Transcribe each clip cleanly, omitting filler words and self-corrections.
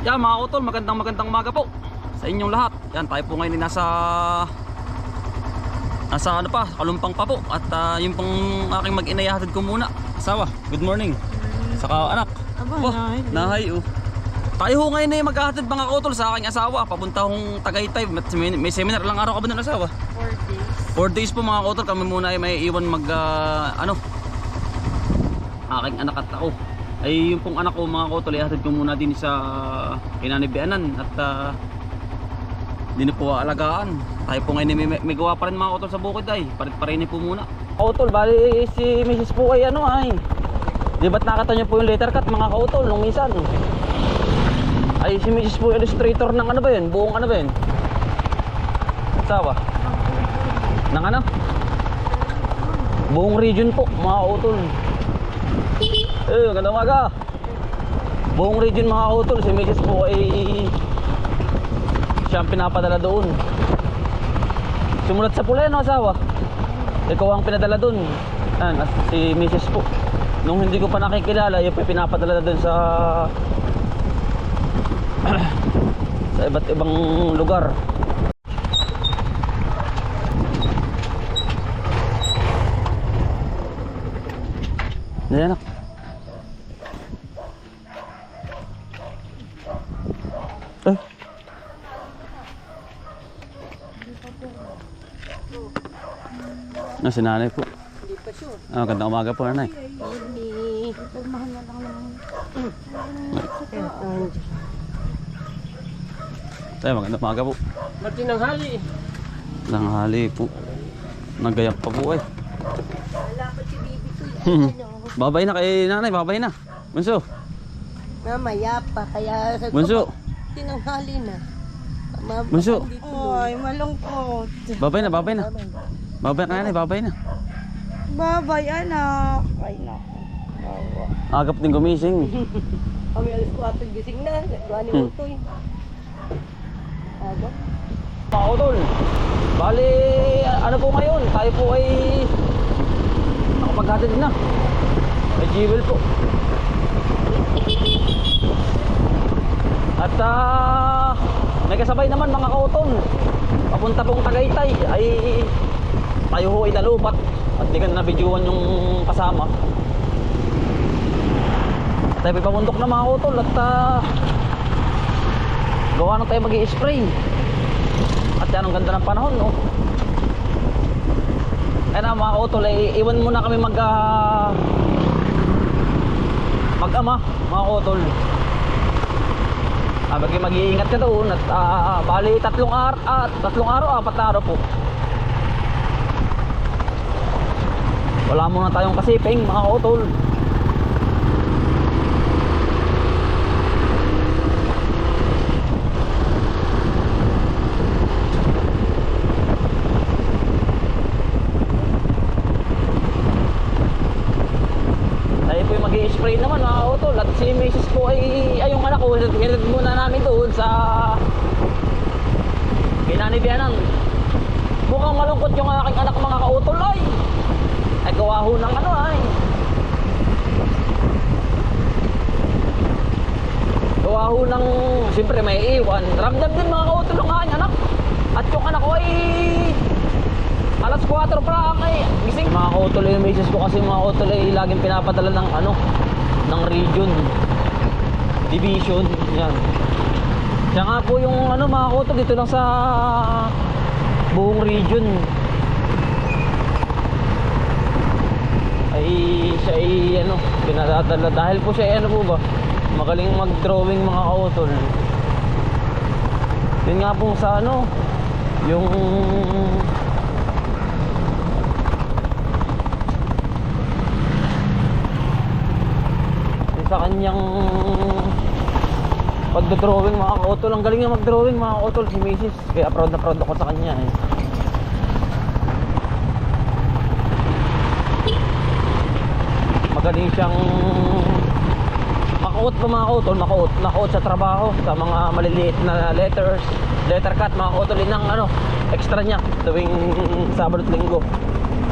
Yan mga utol, magandang umaga po sa inyong lahat. Yan, tayo po ngayon nasa ano pa, Kalumpang pa po. At yung pang aking mag-inayahatid ko muna. Asawa, good morning. Saka anak. Aba, nahay oh. Tayo ho ngayon ay maghahatid mga utol sa aking asawa. Papunta hong Tagaytay. May seminar lang araw ka ba ng asawa? 4 days. 4 days po mga utol. Kami muna ay may iwan aking anak at ako. Ay yung pong anak ko mga utol, ihatid ko muna din sa Kinanibianan. At din po alagaan. Tayo po ngayon may gawa pa rin mga utol sa bukid ay. Parit-parini po muna. Utol, bali si Mrs. po ay di ba't nakita niyo po yung letter cut mga kautol nung minsan? Ay si Mrs. po illustrator ng ano ba yun? Buong ano ba yun? Sawa? Ng ano? Buong region po mga kautol. Ganda umaga. Buong region mga kautol, si Mrs. po ay siyang pinapadala doon. Sumulat sa pula no asawa? Ikaw ang pinadala doon. Si Mrs. po. Nung hindi ko pa nakikilala, yung pinapadala doon sa iba't ibang lugar. Ayan anak. Si nanay po. Hindi pa sure. Gandang umaga po nanay. Hindi. Pagmahal na lang naman. Tayo, magandang umaga po. Martin ng hali. Nanghali po. Nagayak pa po ay. Wala pa si Bibi ko. Babay na kay nanay, babay na. Bunso. Mamaya pa. Kaya sa Bunso. tinanghali na. Bunso. Ay, malungkot. Babay na, babay na. Babay na nanay, babay na. Babay, anak. Ay, naku. Agap din gumising. Kami alas 4 gising na. Gawa ni Utoy. Agap. Mga utol, bali ano po ngayon, tayo po ay nakapaghatid na. May jewel po. At may kasabay naman mga kautol. Papunta pong Tagaytay ay tayo ho ay nalubat. At di ka na nabidyoan yung kasama. Tayo ay pabundok na mga kautol. At gawa na tayo mag-i-spray. At yan ang ganda ng panahon no. Kaya na mga kautol, iwan muna kami mag-ama mga kautol. Mag-iingat ka doon. At bali tatlong araw, 4 na araw po. Wala muna tayong kasiping mga kautol. Spray naman mga kautol. At si Mrs. po ay yung anak ko, hinatid muna namin doon sa Kinanibianan. Mukhang malungkot yung aking anak mga kautol ay gawa ho ng gawa ho ng siyempre may iwan. Ramdam din mga kautol ng aking anak. At yung anak ko ay alas 4 pa lang ay gising. Mga kautol yung Mrs. ko kasi mga kautol ay laging pinapadala ng region division yan. Siya nga po yung mga kautol dito lang sa buong region ay siya ay pinadadala dahil po siya ay po ba magaling mag drawing mga kautol. Yun nga po sa yung sa kanyang pagdodrawing mga kautol. Ang galing niya mag-drawing mga kautol si Mrs. Kaya proud na proud ako sa kanya Magaling siyang makuot pa mga kautol. Makuot sa trabaho sa mga maliliit na letter cut mga kautol. Yun ang extra niya tuwing Sabado at Linggo,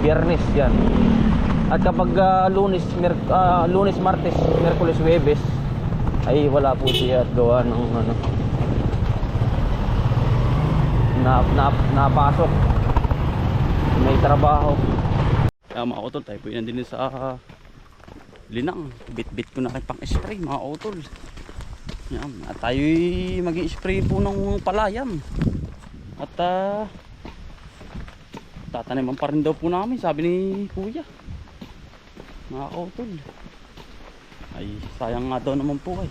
Biyernes yan. At kapag Lunes, Martes, Miyerkules, Huwebes ay wala po siya at gawa ng ano, napasok, may trabaho. Kaya mga utol, tayo po yan din sa linang. Bit-bit ko na kayo pang spray mga utol. Yan. At tayo mag-i-spray po ng palayan. At tataniman pa rin daw po namin, sabi ni kuya. Mga utol, ay sayang nga daw naman po ay.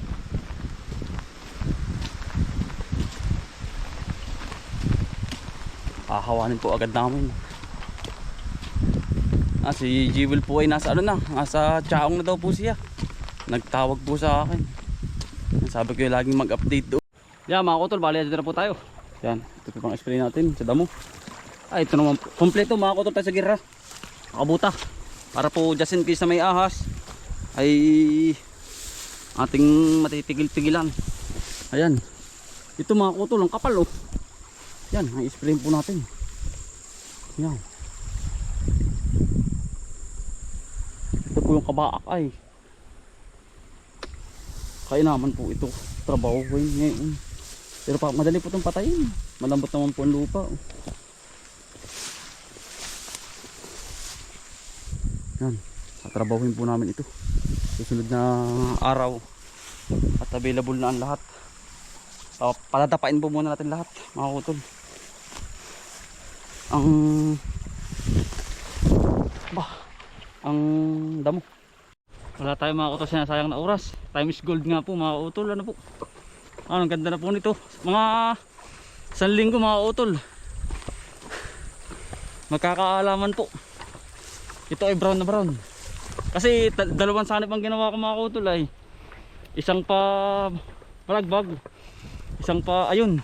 Hahawanin po agad namin. Si Jewel po ay nasa ano na, nasa Chaong na daw po siya. Nagtawag po sa akin. Sabi ko yung laging mag-update doon. Yan mga kutol, bali dito na po tayo. Yan, ito po pang spray natin sa damo. Ay ito naman, kompleto mga kutol tayo sa gira. Nakabuta. Para po just in case na may ahas ay ating matitigil-tigilan. Ayan. Ito mga kutol, ang kapal oh. Yan, ang spray po natin. Yan. Ito po yung kabaak ay. Kaya naman po ito trabaho ko ngayon. Pero pa madali po itong patayin. Malambot naman po ang lupa. Yan, tatrabahuin po namin ito. Susunod na araw. At available na ang lahat. Palatapain po muna natin lahat mga kutol. Ang damo. Wala tayo mga kutol, sinasayang na oras. Time is gold nga po mga kutol. Ano po? Ang ganda na po nito. Mga 1 linggo mga kutol. Magkakaalaman po. Ito ay brown na brown. Kasi dalawang sanip ang ginawa ko mga kutol ay. Isang pa balagbag. Isang pa ayun.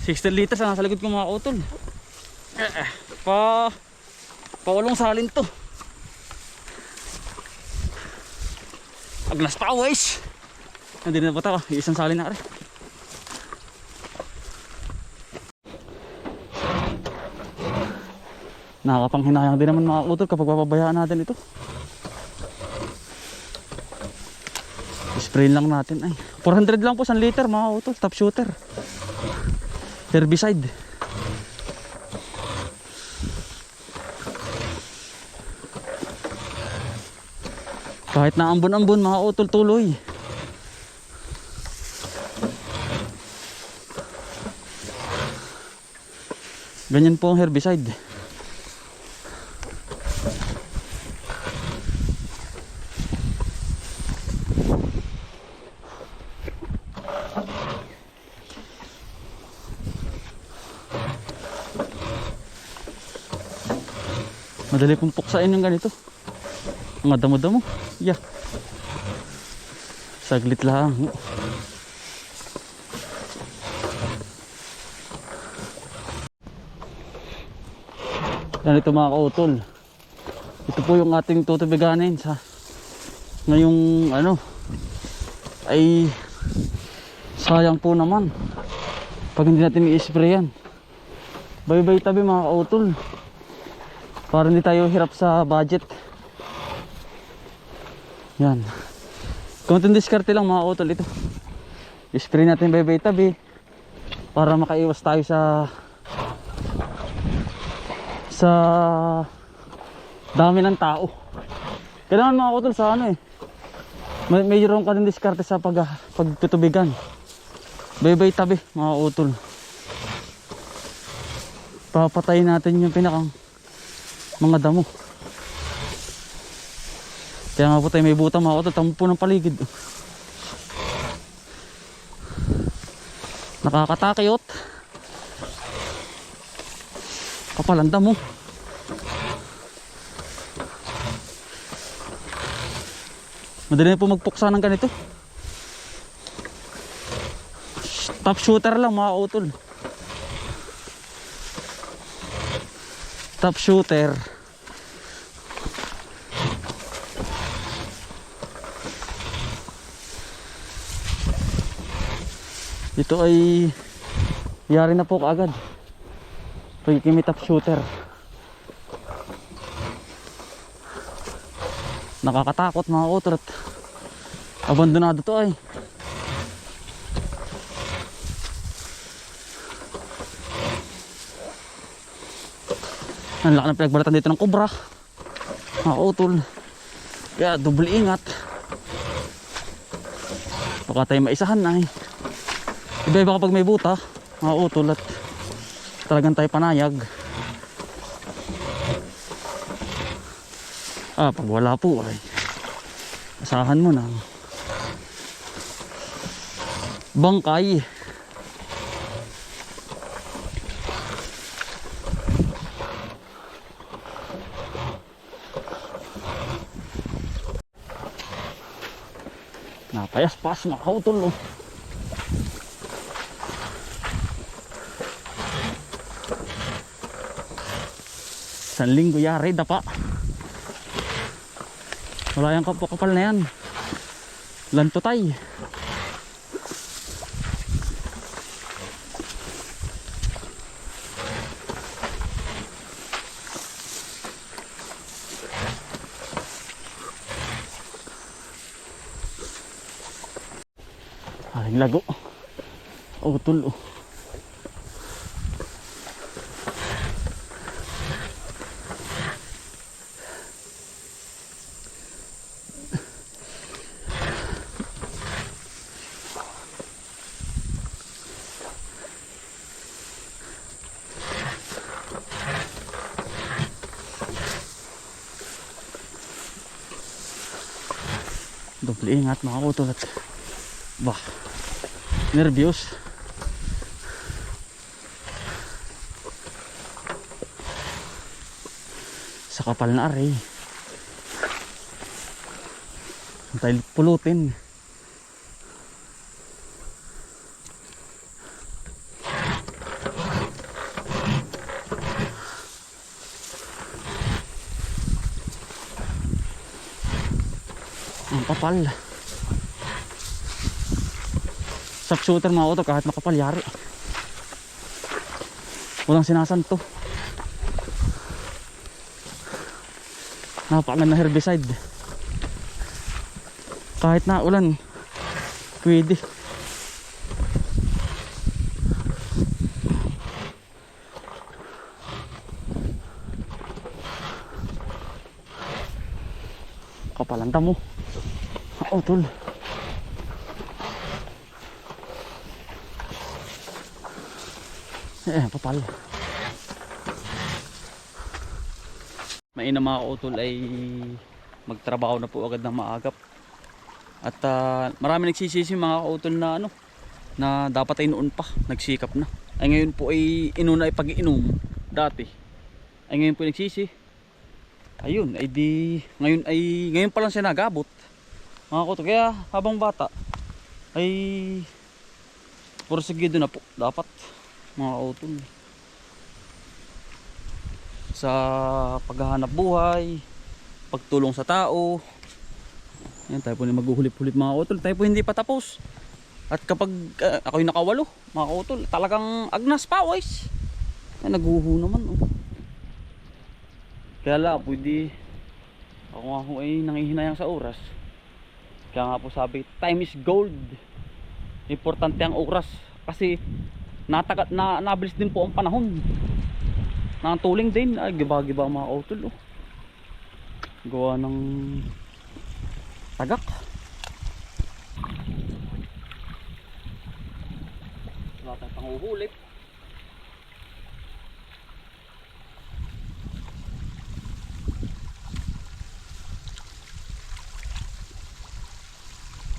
16 liters ang nasa likod ko mga kutol. Pa 8 salin to. Aglas pa ways. Hindi na po ito. Isang salin na rin. Nakakapanghinayang din naman mga kutol kapag papabayaan natin ito. Spray lang natin ay. 400 lang po 1 liter mga kutol. Top shooter. Herbicide. Kahit na ambon-ambon mga utol tuloy. Ganyan po ang herbicide. Madali pong puksain yung ganito. Mga damo-damo. Yeah. Saglit lang. Yan ito mga kautol. Ito po yung ating tutubiganin sa ngayong ano ay sayang po naman pag hindi natin i-sprayan. Bye-bye tabi mga kautol. Para hindi tayo hirap sa budget. Yan. Konting diskarte lang mga utol ito. I-spray natin bye-bye tabi para makaiwas tayo sa dami ng tao. Kailangan mga utol sa ano eh. Mayroon ka din diskarte sa pagtutubigan. Bye-bye tabi mga utol. Papatayin natin yung pinakang mga damo. Kaya nga po tayo may butang mga utol. Tampo ng paligid. Nakakatakot. Kapal ang damo. Madali na po magpuksa ng ganito. Top shooter lang mga utol. Top shooter. Ito ay yari na po kaagad. Pagkikimi top shooter. Nakakatakot mga utol. Abandonado to ay. Ang laki ng pinagbalatan dito ng kobra. Mga utol. Kaya double ingat. Baka tayo maisahan ay. Iba-iba kapag may buta. Mga utol at talagang tayo panayag. Pag wala po ay asahan mo na bangkay. Napayaspas mga kautol. Isang linggo yari dapa. Wala yung kapal na yan. Lantutay. Ay, lago. Utol. Doble ingat mga utol at bah, nervyos. Sa kapal na aray tayo pulutin. Ang kapal. Shock shooter mga auto kahit makapal yari. Walang sinasanto. Napakan na herbicide. Kahit na ulan pwede. Kapalanta mo. Tol. Papal. Mainam mga utol ay magtrabaho na po agad ng maagap. At marami nagsisisi mga utol na na dapat ay noon pa nagsikap na. Ay ngayon po ay inuna ay pag-iinom dati. Ay ngayon po nagsisi. Ayun, ay di ngayon pa lang siya nagabot. Mga utol, kaya habang bata ay porsigido na po dapat mga utol sa paghahanap buhay, pagtulong sa tao. Yan, tayo po na maghuhulip-hulip mga utol. Tayo po hindi pa tapos. At kapag ako'y nakawalo mga utol, talagang agnas pa guys. Ay, naghuhu naman Kaya la, pwede ako nga ho ay nangihinayang sa oras. Kaya nga po sabi, time is gold. Importante ang oras kasi nabilis din po ang panahon. Nakatuling din ay giba-giba mga utol gawa ng tagak. Wala tayong panguhulip.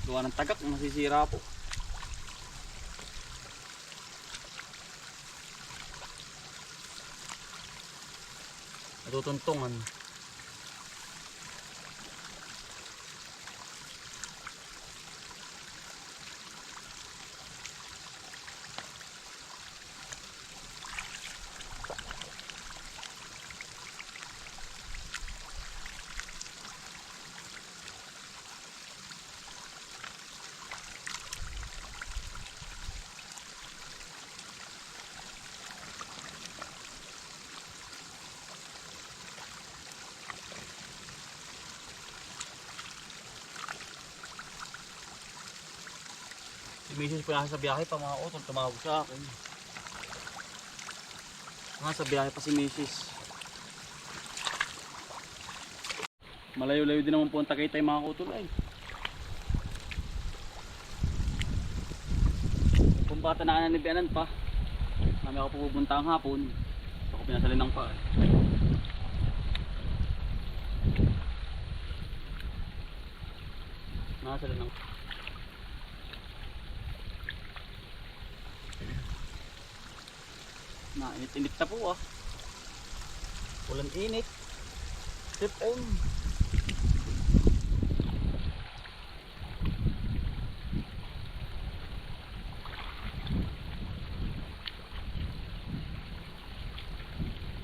Gawa ng tagak, masisira po. Natutuntungan. Si Mrs. po nasa biyahe pa mga utol, tumawag sa akin. Nasa biyahe pa si Mrs. Malayo-layo din naman po ang Tagaytay mga utol ay. Kung bata na nananibianan pa, kami ako pupunta ang hapon. Ako pinasalinang pa eh. Nakasalinang pa. Init-init na po ah. Walang init. Tip on.